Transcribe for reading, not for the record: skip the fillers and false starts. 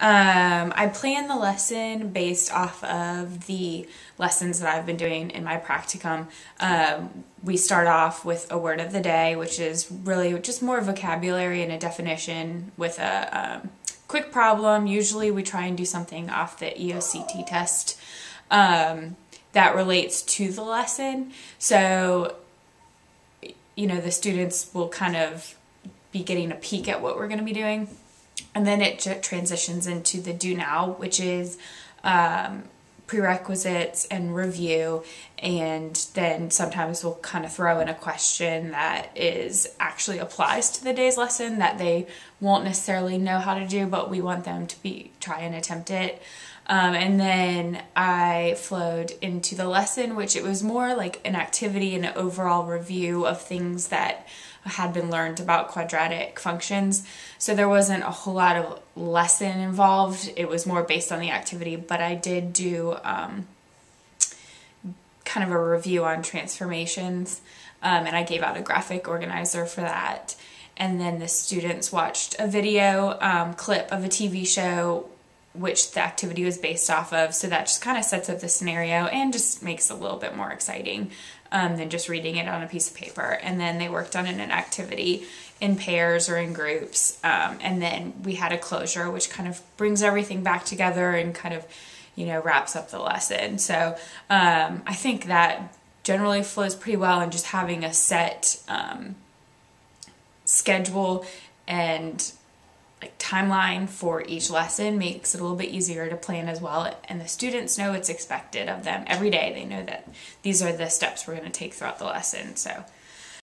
I plan the lesson based off of the lessons that I've been doing in my practicum. We start off with a word of the day, which is really just more vocabulary and a definition with a quick problem. Usually we try and do something off the EOCT test that relates to the lesson. So, you know, the students will kind of be getting a peek at what we're going to be doing. And then it transitions into the do now, which is prerequisites and review, and then sometimes we'll kind of throw in a question that actually applies to the day's lesson that they won't necessarily know how to do, but we want them to try and attempt it. And then I flowed into the lesson, which it was more like an activity and an overall review of things that had been learned about quadratic functions. So there wasn't a whole lot of lesson involved. It was more based on the activity, but I did do kind of a review on transformations, and I gave out a graphic organizer for that. And then the students watched a video clip of a TV show which the activity was based off of, so that just kind of sets up the scenario and just makes it a little bit more exciting than just reading it on a piece of paper. And then they worked on an activity in pairs or in groups, and then we had a closure, which kind of brings everything back together and kind of, you know, wraps up the lesson. So I think that generally flows pretty well, and just having a set schedule and like timeline for each lesson makes it a little bit easier to plan as well, and the students know it's expected of them every day. They know that these are the steps we're going to take throughout the lesson. So